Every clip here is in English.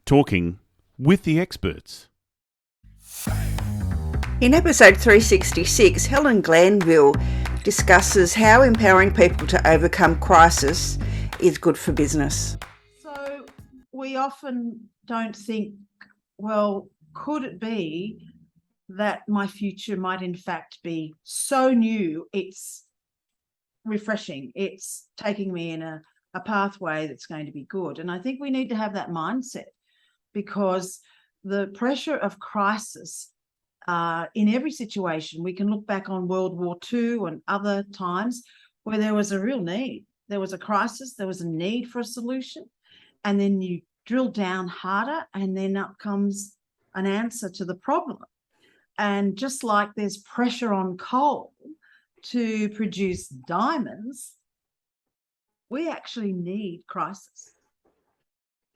Talking with the experts. In episode 366, Helen Glanville discusses how empowering people to overcome crisis is good for business. So we often don't think, well, could it be that my future might in fact be so new, it's refreshing, it's taking me in a pathway that's going to be good. And I think we need to have that mindset, because the pressure of crisis in every situation, we can look back on World War II and other times where there was a real need. There was a crisis, there was a need for a solution, and then you drill down harder and then up comes an answer to the problem. And just like there's pressure on coal to produce diamonds, we actually need crisis.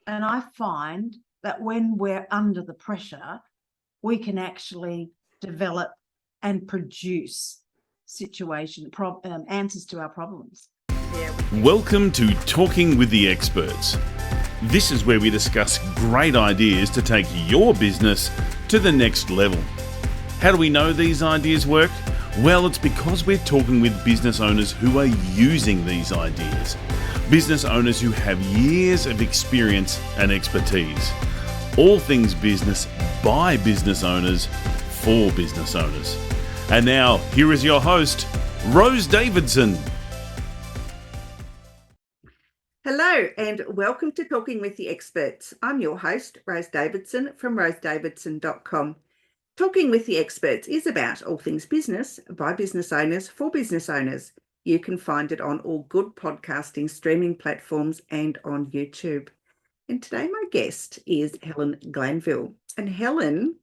And I find that when we're under the pressure, we can actually develop and produce answers to our problems. Welcome to Talking with the Experts. This is where we discuss great ideas to take your business to the next level. How do we know these ideas work? Well, it's because we're talking with business owners who are using these ideas. Business owners who have years of experience and expertise. All things business by business owners for business owners. And now, here is your host, Rose Davidson. Hello and welcome to Talking with the Experts. I'm your host, Rose Davidson from rosedavidson.com. Talking with the Experts is about all things business by business owners for business owners. You can find it on all good podcasting streaming platforms and on YouTube. And today my guest is Helen Glanville. And Helen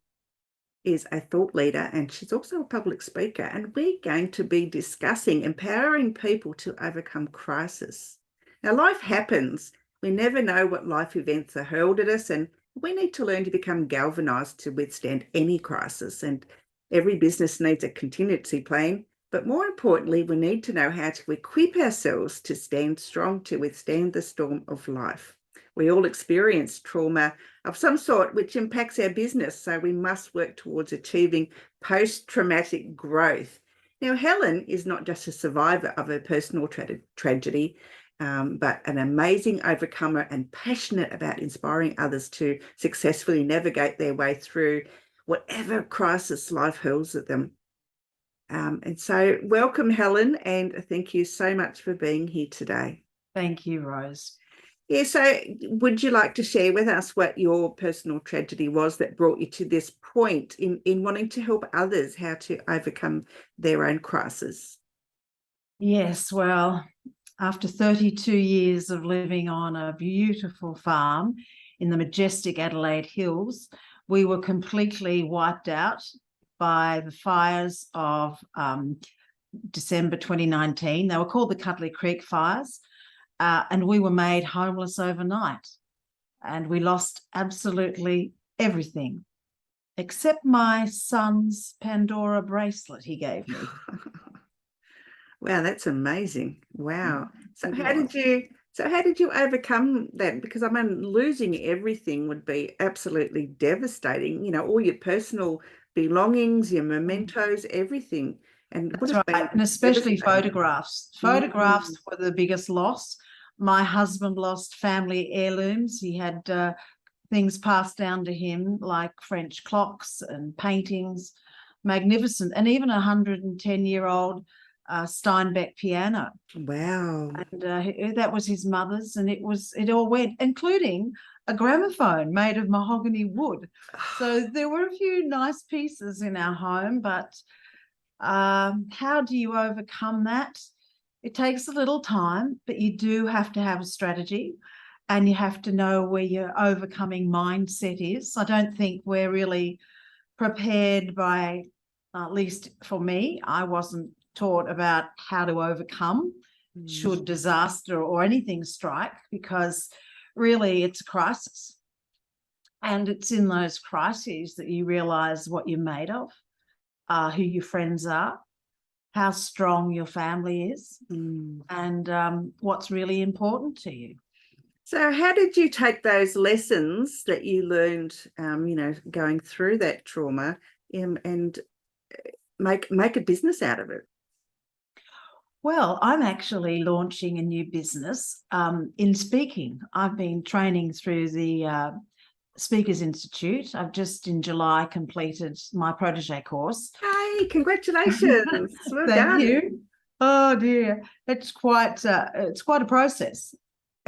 is a thought leader and she's also a public speaker. And we're going to be discussing empowering people to overcome crisis. Now, life happens. We never know what life events are hurled at us, and we need to learn to become galvanised to withstand any crisis. And every business needs a contingency plan. But more importantly, we need to know how to equip ourselves to stand strong to withstand the storm of life. We all experience trauma of some sort which impacts our business, so we must work towards achieving post-traumatic growth. Now, Helen is not just a survivor of her personal tragedy, but an amazing overcomer and passionate about inspiring others to successfully navigate their way through whatever crisis life hurls at them. And so welcome, Helen, and thank you so much for being here today. Thank you, Rose. Yeah, so would you like to share with us what your personal tragedy was that brought you to this point in wanting to help others how to overcome their own crisis? Yes, well, after 32 years of living on a beautiful farm in the majestic Adelaide Hills, we were completely wiped out by the fires of December 2019. They were called the Cutley Creek fires, and we were made homeless overnight. And we lost absolutely everything, except my son's Pandora bracelet he gave me. Wow, that's amazing. Wow. So how did you overcome that? Because I mean, losing everything would be absolutely devastating. You know, all your personal belongings, your mementos, everything. And that's right. And especially photographs. Photographs were the biggest loss. My husband lost family heirlooms. He had things passed down to him like French clocks and paintings, magnificent, and even a 110-year-old Steinbeck piano. Wow. And that was his mother's, and it all went, including a gramophone made of mahogany wood. So there were a few nice pieces in our home, but how do you overcome that? It takes a little time, but you do have to have a strategy, and you have to know where your overcoming mindset is. I don't think we're really prepared by, at least for me, I wasn't taught about how to overcome should disaster or anything strike, because really it's a crisis. And it's in those crises that you realize what you're made of, who your friends are, how strong your family is, and what's really important to you. So how did you take those lessons that you learned, going through that trauma, and make a business out of it? Well, I'm actually launching a new business in speaking. I've been training through the Speakers Institute. I've just in July completed my protege course. Hey, congratulations. Well Thank done. you. Oh dear, it's quite a process.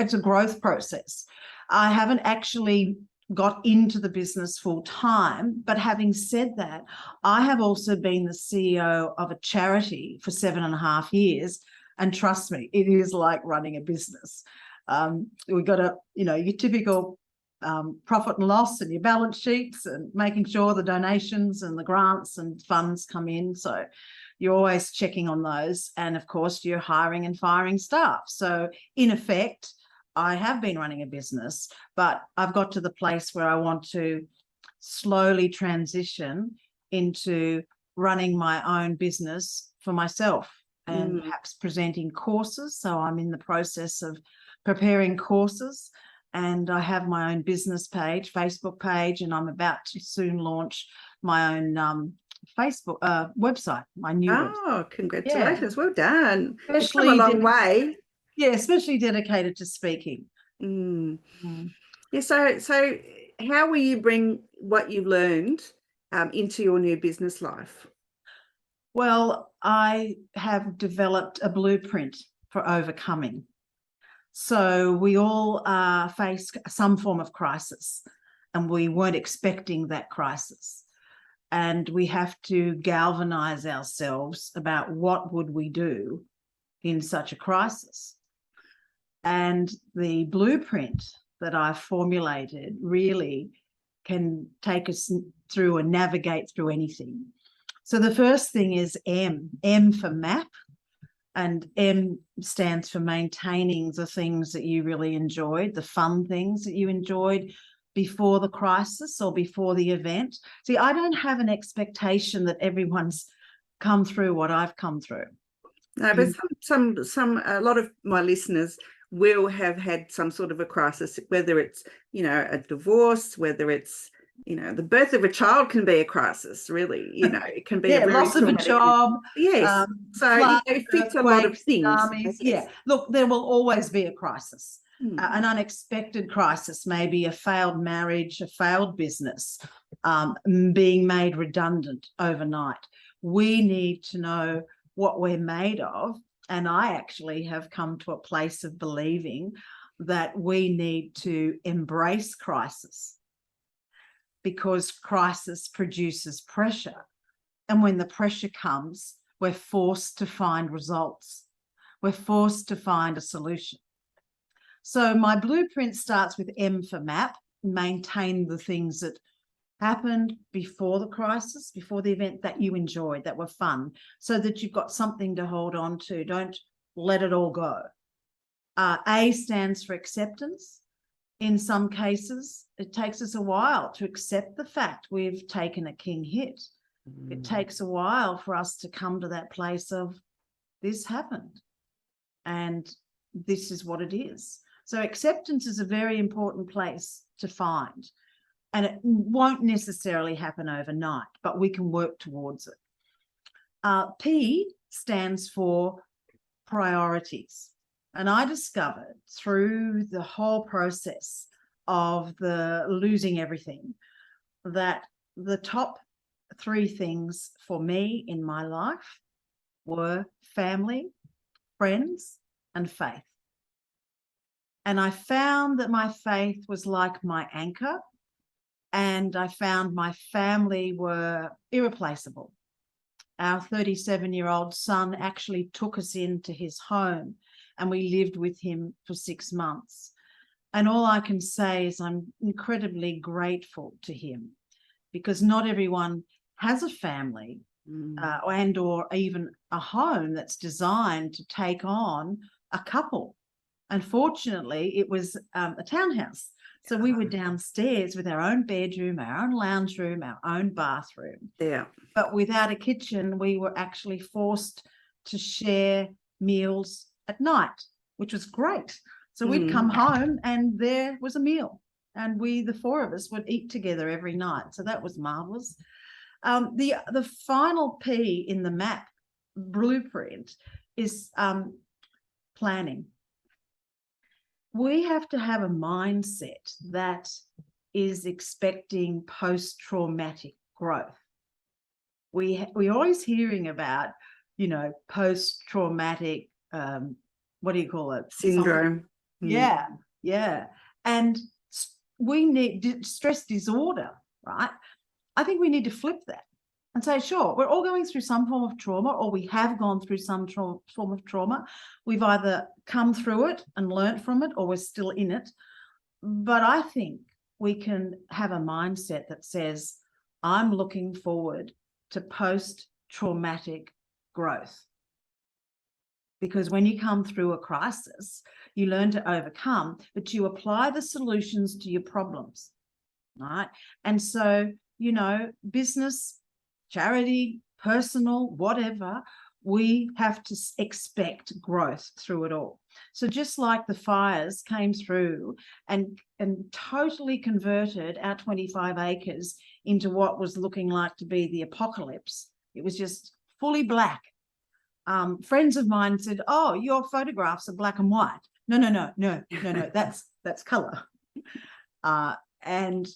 It's a growth process. I haven't actually got into the business full time, but having said that, I have also been the CEO of a charity for 7.5 years, and trust me, it is like running a business. We've got your typical profit and loss and your balance sheets and making sure the donations and the grants and funds come in. So you're always checking on those. And of course, you're hiring and firing staff. So in effect, I have been running a business, but I've got to the place where I want to slowly transition into running my own business for myself and perhaps presenting courses. So I'm in the process of preparing courses, and I have my own business page, Facebook page, and I'm about to soon launch my own Facebook website, my new website. Oh, congratulations. Yeah. Well done. Especially you've come a long way. Yeah, especially dedicated to speaking. Yeah, so how will you bring what you've learned into your new business life? Well, I have developed a blueprint for overcoming. So we all face some form of crisis, and we weren't expecting that crisis. And we have to galvanize ourselves about what would we do in such a crisis. And the blueprint that I've formulated really can take us through and navigate through anything. So the first thing is M for map, and M stands for maintaining the things that you really enjoyed, the fun things that you enjoyed before the crisis or before the event. See, I don't have an expectation that everyone's come through what I've come through. No, but a lot of my listeners will have had some sort of a crisis, whether it's, a divorce, whether it's, the birth of a child can be a crisis, really. It can be a very loss of a job. Yes. So it fits a lot of things. Yeah. Look, there will always be a crisis. An unexpected crisis, maybe a failed marriage, a failed business, being made redundant overnight. We need to know what we're made of. And I actually have come to a place of believing that we need to embrace crisis, because crisis produces pressure. And when the pressure comes, we're forced to find results. We're forced to find a solution. So my blueprint starts with M for map, maintain the things that happened before the crisis, before the event, that you enjoyed, that were fun, so that you've got something to hold on to. Don't let it all go. A stands for acceptance. In some cases, it takes us a while to accept the fact we've taken a king hit. It takes a while for us to come to that place of, this happened and this is what it is. So acceptance is a very important place to find. And it won't necessarily happen overnight, but we can work towards it. P stands for priorities. And I discovered through the whole process of the losing everything that the top 3 things for me in my life were family, friends, and faith. And I found that my faith was like my anchor, and I found my family were irreplaceable. Our 37-year-old son actually took us into his home, and we lived with him for 6 months. And all I can say is I'm incredibly grateful to him, because not everyone has a family and or even a home that's designed to take on a couple. Unfortunately, it was a townhouse. So we were downstairs with our own bedroom, our own lounge room, our own bathroom. Yeah. But without a kitchen, we were actually forced to share meals at night, which was great. So we'd come home and there was a meal, and the four of us would eat together every night. So that was marvelous. The final P in the map blueprint is planning. We have to have a mindset that is expecting post-traumatic growth. We're always hearing about, post-traumatic, what do you call it? Syndrome. Yeah. And we need stress disorder, right? I think we need to flip that and say, sure, we're all going through some form of trauma, or we have gone through some form of trauma. We've either come through it and learned from it, or we're still in it. But I think we can have a mindset that says, I'm looking forward to post-traumatic growth. Because when you come through a crisis, you learn to overcome, but you apply the solutions to your problems, right? And so, business, charity, personal, whatever, we have to expect growth through it all. So just like the fires came through and totally converted our 25 acres into what was looking like to be the apocalypse, it was just fully black. Friends of mine said, "Oh, your photographs are black and white." No, that's color. And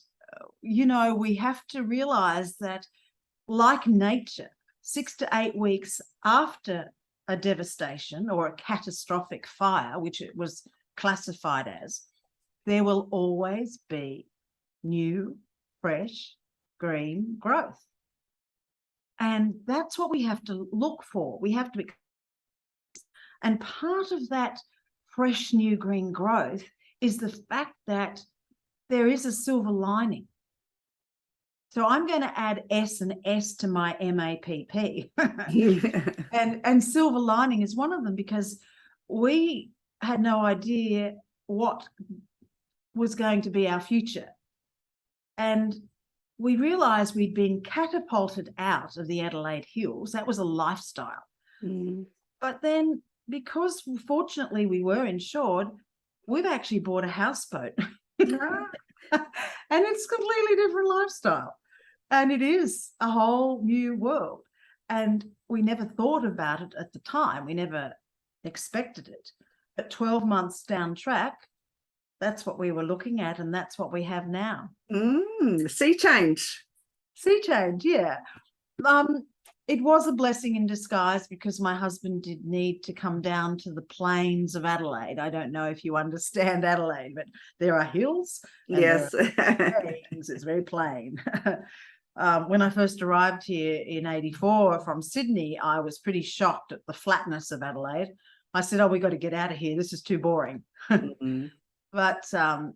we have to realize that, like nature, 6 to 8 weeks after a devastation or a catastrophic fire, which it was classified as, there will always be new, fresh, green growth. And that's what we have to look for. We have to, and part of that fresh, new, green growth is the fact that there is a silver lining. So I'm going to add S and S to my MAPP. And silver lining is one of them, because we had no idea what was going to be our future. And we realized we'd been catapulted out of the Adelaide Hills. That was a lifestyle. But then, because fortunately we were insured, we've actually bought a houseboat. And it's a completely different lifestyle. And it is a whole new world. And we never thought about it at the time. We never expected it. But 12 months down track, that's what we were looking at, and that's what we have now. Sea change. Sea change, yeah. It was a blessing in disguise, because my husband did need to come down to the plains of Adelaide. I don't know if you understand Adelaide, but there are hills. Yes. It's very plain. When I first arrived here in 84 from Sydney, I was pretty shocked at the flatness of Adelaide. I said, "Oh, we got to get out of here. This is too boring." But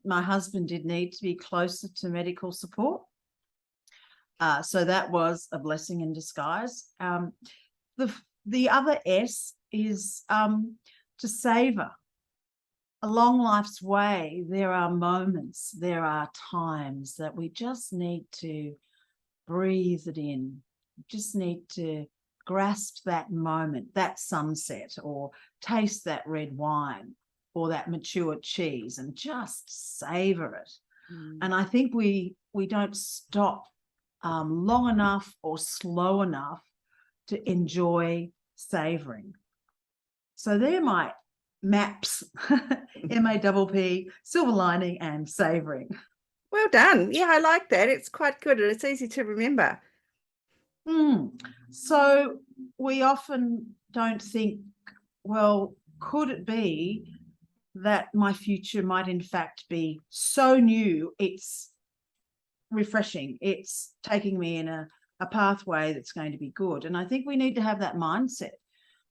my husband did need to be closer to medical support. So that was a blessing in disguise. The other S is to savor. Along life's way, there are moments, there are times that we just need to breathe it in. Just need to grasp that moment, that sunset, or taste that red wine, or that mature cheese, and just savor it. And I think we don't stop long enough or slow enough to enjoy savoring. So they're my maps. MAPP, silver lining, and savoring. Well done. Yeah, I like that. It's quite good, and it's easy to remember. So we often don't think, well, could it be that my future might in fact be so new, it's refreshing, it's taking me in a pathway that's going to be good. And I think we need to have that mindset,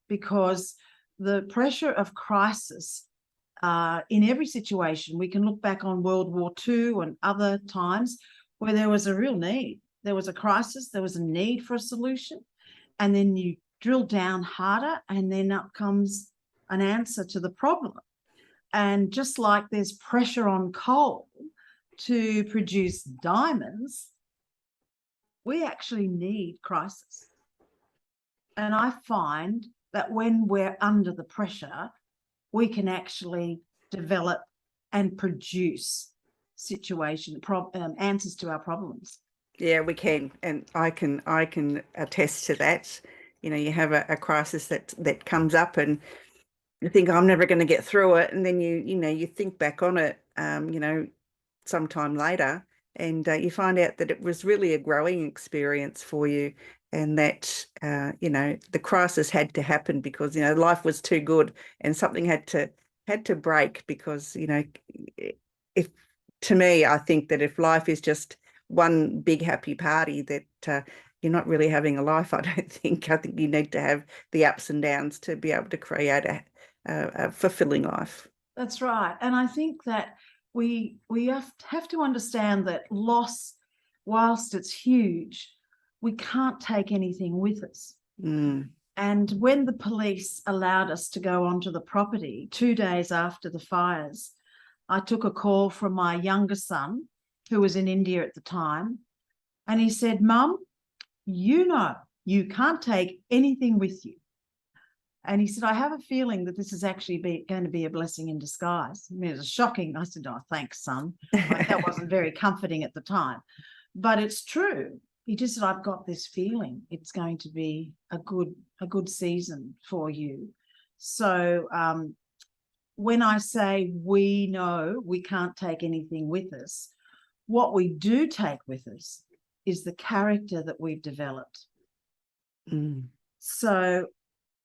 because the pressure of crisis in every situation, we can look back on World War II and other times where there was a real need. There was a crisis, there was a need for a solution, and then you drill down harder, and then up comes an answer to the problem. And just like there's pressure on coal to produce diamonds, we actually need crisis. And I find that when we're under the pressure, we can actually develop and produce answers to our problems. Yeah, we can, and I can attest to that. You have a crisis that comes up, and you think, I'm never going to get through it, and then you think back on it, sometime later, and you find out that it was really a growing experience for you, and that the crisis had to happen because life was too good, and something had to break because if to me, I think that if life is just one big happy party, that you're not really having a life. I don't think. I think you need to have the ups and downs to be able to create a fulfilling life. That's right. And I think that we have to understand that loss, whilst it's huge, we can't take anything with us. Mm. And when the police allowed us to go onto the property 2 days after the fires, I took a call from my younger son, who was in India at the time, and he said, "Mum, you can't take anything with you." And he said, "I have a feeling that this is actually going to be a blessing in disguise." I mean, it was shocking. I said, "Oh, thanks, son." That wasn't very comforting at the time, but it's true. He just said, "I've got this feeling it's going to be a good season for you." So when I say we know we can't take anything with us, what we do take with us is the character that we've developed. Mm. So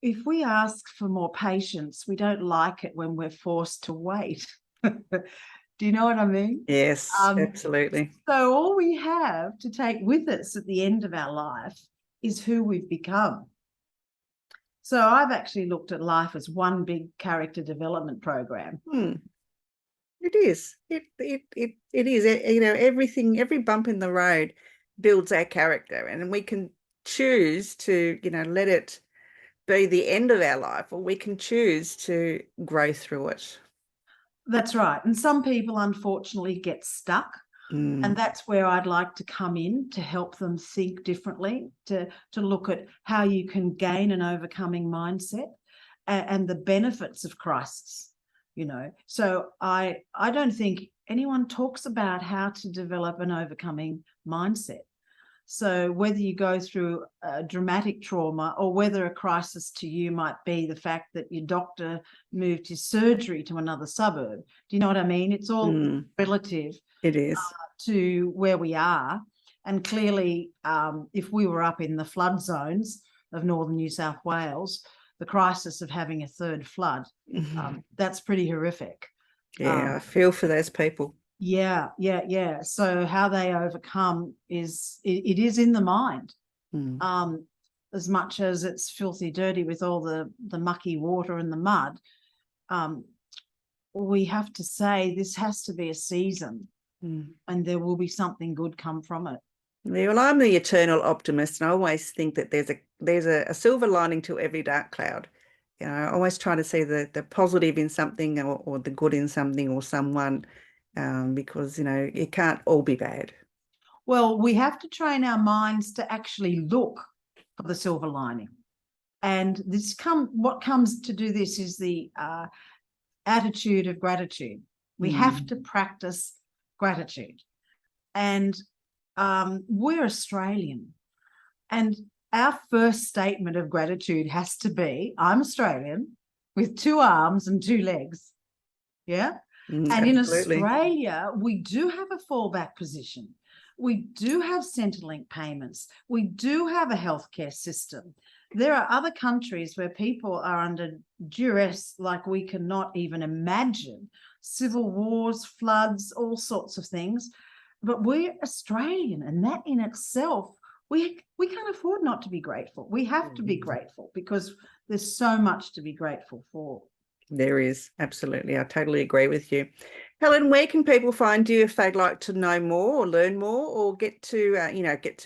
if we ask for more patience, we don't like it when we're forced to wait. Do you know what I mean? Yes, absolutely. So all we have to take with us at the end of our life is who we've become. So I've actually looked at life as one big character development program. It is. It is. Everything, every bump in the road builds our character, and we can choose to, let it be the end of our life, or we can choose to grow through it. That's right. And some people unfortunately get stuck. And that's where I'd like to come in to help them think differently, to look at how you can gain an overcoming mindset and the benefits of crisis, So I don't think anyone talks about how to develop an overcoming mindset. So whether you go through a dramatic trauma or whether a crisis to you might be the fact that your doctor moved his surgery to another suburb. Do you know what I mean? It's all relative. It is. To where we are. And clearly, if we were up in the flood zones of northern New South Wales, the crisis of having a third flood, that's pretty horrific. Yeah, I feel for those people. Yeah. So how they overcome is in the mind. As much as it's filthy dirty with all the mucky water and the mud, we have to say this has to be a season. And there will be something good come from it. Yeah, well, I'm the eternal optimist, and I always think that there's a silver lining to every dark cloud. I always try to see the positive in something, or the good in something or someone, because it can't all be bad. Well, we have to train our minds to actually look for the silver lining, and what comes to do this is the attitude of gratitude. We have to practice gratitude. And we're Australian, and our first statement of gratitude has to be, I'm Australian with 2 arms and 2 legs. Yeah. And absolutely. in Australia, we do have a fallback position. We do have Centrelink payments. We do have a healthcare system. There are other countries where people are under duress like we cannot even imagine. Civil wars, floods, all sorts of things. But we're Australian, and that in itself, we can't afford not to be grateful. We have to be grateful because there's so much to be grateful for. There is, absolutely. I totally agree with you. Helen, where can people find you if they'd like to know more or learn more, or get to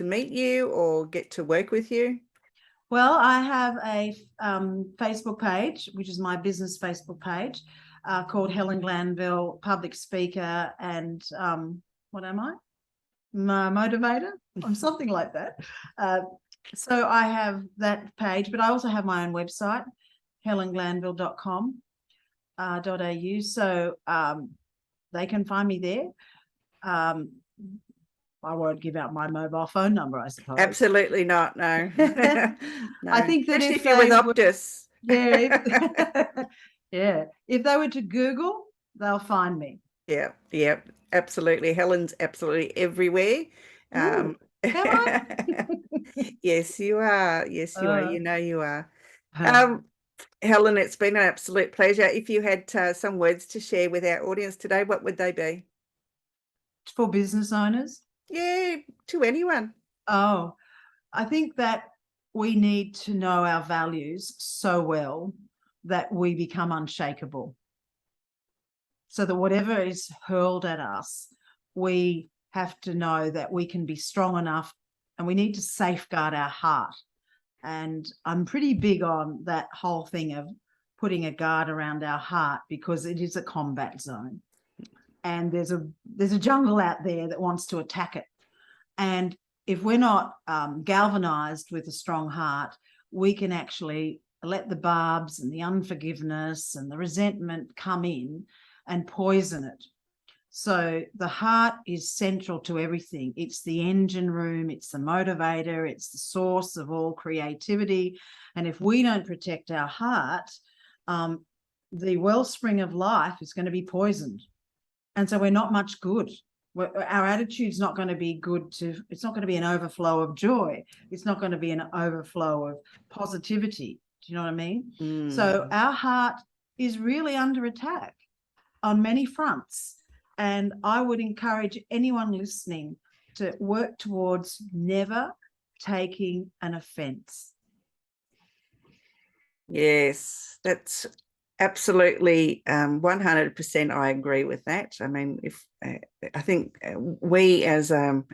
meet you or get to work with you? Well, I have a Facebook page, which is my business Facebook page, called Helen Glanville, public speaker, and what am I? Motivator or something like that. So I have that page, but I also have my own website, helenglanville.com. .au, so they can find me there. I won't give out my mobile phone number, I suppose. Absolutely not. No. No. I think that especially if you're with Optus. If they were to Google, they'll find me. Yeah, absolutely. Helen's absolutely everywhere. Am I? Yes, you are. Yes, you are. You know you are. Uh, Helen, it's been an absolute pleasure. If you had some words to share with our audience today, what would they be? for business owners? Yeah, to anyone. Oh, I think that we need to know our values so well that we become unshakable. So that whatever is hurled at us, we have to know that we can be strong enough, and we need to safeguard our heart. And I'm pretty big on that whole thing of putting a guard around our heart, because it is a combat zone. And there's a jungle out there that wants to attack it. And if we're not galvanized with a strong heart, we can actually let the barbs and the unforgiveness and the resentment come in and poison it. So the heart is central to everything. It's the engine room, it's the motivator, it's the source of all creativity. And if we don't protect our heart, the wellspring of life is going to be poisoned. And so we're not much good. Our attitude's not going to be good it's not going to be an overflow of joy. It's not going to be an overflow of positivity. Do you know what I mean? So our heart is really under attack on many fronts. And I would encourage anyone listening to work towards never taking an offense. Yes, that's absolutely 100%. I agree with that. I mean, I think we as a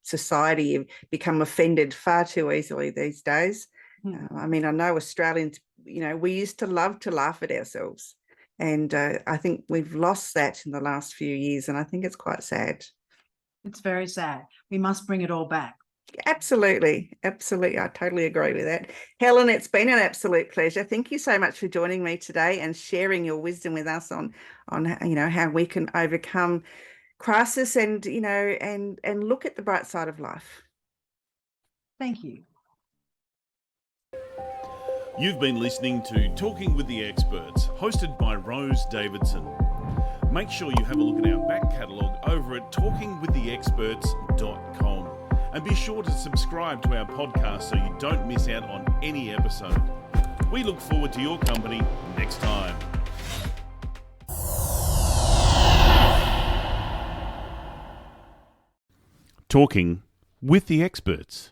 society have become offended far too easily these days. I mean, I know Australians, we used to love to laugh at ourselves. And I think we've lost that in the last few years, and I think it's quite sad. It's very sad. We must bring it all back. Absolutely. I totally agree with that. Helen, it's been an absolute pleasure. Thank you so much for joining me today and sharing your wisdom with us on how we can overcome crisis and and look at the bright side of life. Thank you. You've been listening to Talking with the Experts, hosted by Rose Davidson. Make sure you have a look at our back catalogue over at talkingwiththeexperts.com. And be sure to subscribe to our podcast so you don't miss out on any episode. We look forward to your company next time. Talking with the Experts.